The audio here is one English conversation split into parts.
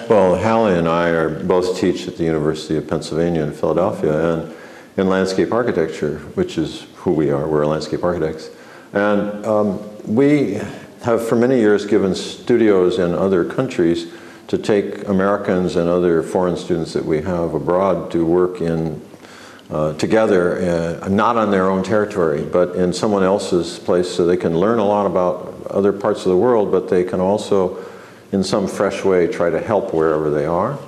Well, Hallie and I both teach at the University of Pennsylvania in Philadelphia and in landscape architecture, which is who we are. We're landscape architects. And we have for many years given studios in other countries to take Americans and other foreign students that we have abroad to work in together, not on their own territory, but in someone else's place, so they can learn a lot about other parts of the world, but they can also, in some fresh way, try to help wherever they are.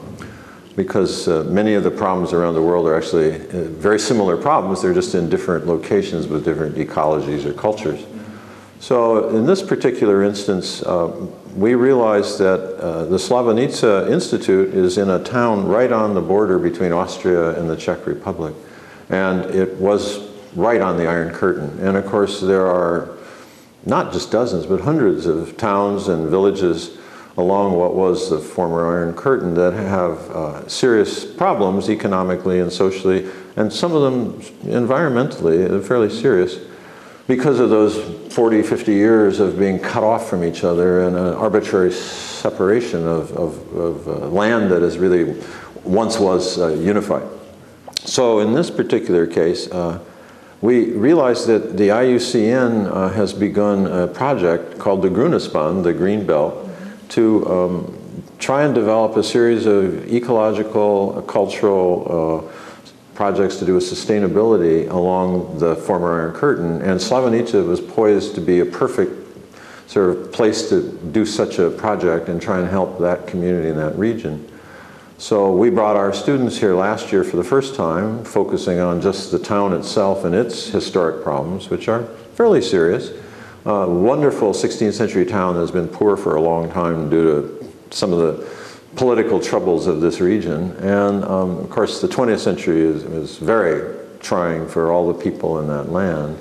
Because many of the problems around the world are actually very similar problems, they're just in different locations with different ecologies or cultures. So in this particular instance, we realized that the Slavonice Institute is in a town right on the border between Austria and the Czech Republic. And it was right on the Iron Curtain. And of course, there are not just dozens, but hundreds of towns and villages along what was the former Iron Curtain that have serious problems economically and socially, and some of them environmentally, fairly serious, because of those 40, 50 years of being cut off from each other and an arbitrary separation of land that is really once was unified. So in this particular case, we realized that the IUCN has begun a project called the Grünespan, the Green Belt, to try and develop a series of ecological, cultural projects to do with sustainability along the former Iron Curtain. And Slavonice was poised to be a perfect sort of place to do such a project and try and help that community in that region. So we brought our students here last year for the first time, focusing on just the town itself and its historic problems, which are fairly serious. Wonderful 16th century town that has been poor for a long time due to some of the political troubles of this region. And of course, the 20th century is very trying for all the people in that land,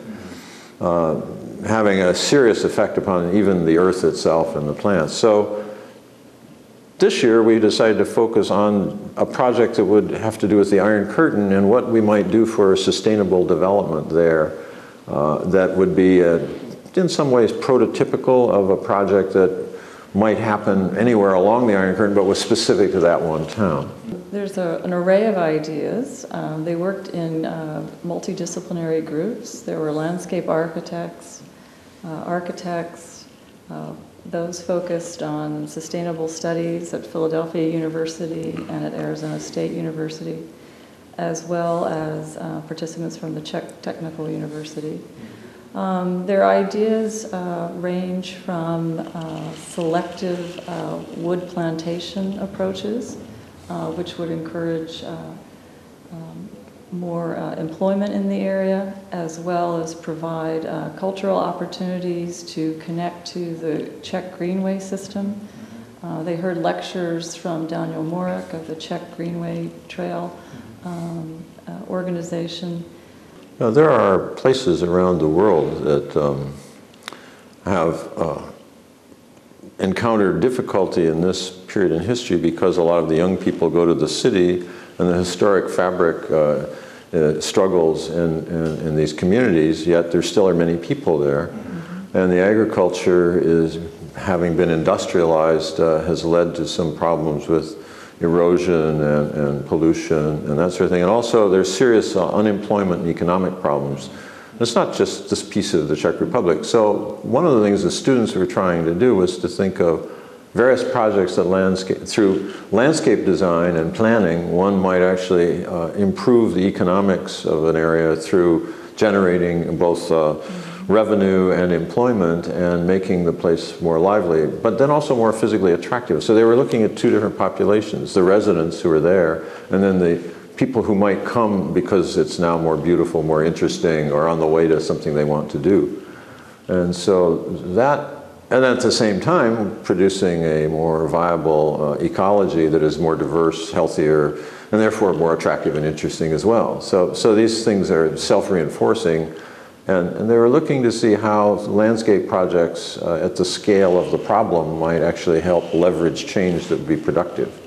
having a serious effect upon even the earth itself and the plants. So this year, we decided to focus on a project that would have to do with the Iron Curtain and what we might do for sustainable development there that would be, in some ways, prototypical of a project that might happen anywhere along the Iron Curtain, but was specific to that one town. There's an array of ideas. They worked in multidisciplinary groups. There were landscape architects, those focused on sustainable studies at Philadelphia University and at Arizona State University, as well as participants from the Czech Technical University. Their ideas range from selective wood plantation approaches, which would encourage more employment in the area, as well as provide cultural opportunities to connect to the Czech Greenway system. They heard lectures from Daniel Morek of the Czech Greenway Trail organization. Now, there are places around the world that have encountered difficulty in this period in history because a lot of the young people go to the city, and the historic fabric struggles in these communities, yet there still are many people there. Mm-hmm. And the agriculture is, having been industrialized, has led to some problems with erosion and pollution and that sort of thing. And also there's serious unemployment and economic problems. And it's not just this piece of the Czech Republic. So one of the things the students were trying to do was to think of various projects that through landscape design and planning, one might actually improve the economics of an area through generating both revenue and employment and making the place more lively, but then also more physically attractive. So they were looking at two different populations, the residents who were there, and then the people who might come because it's now more beautiful, more interesting, or on the way to something they want to do. And so that, and at the same time, producing a more viable ecology that is more diverse, healthier, and therefore more attractive and interesting as well. So these things are self-reinforcing, and they were looking to see how landscape projects at the scale of the problem might actually help leverage change that would be productive.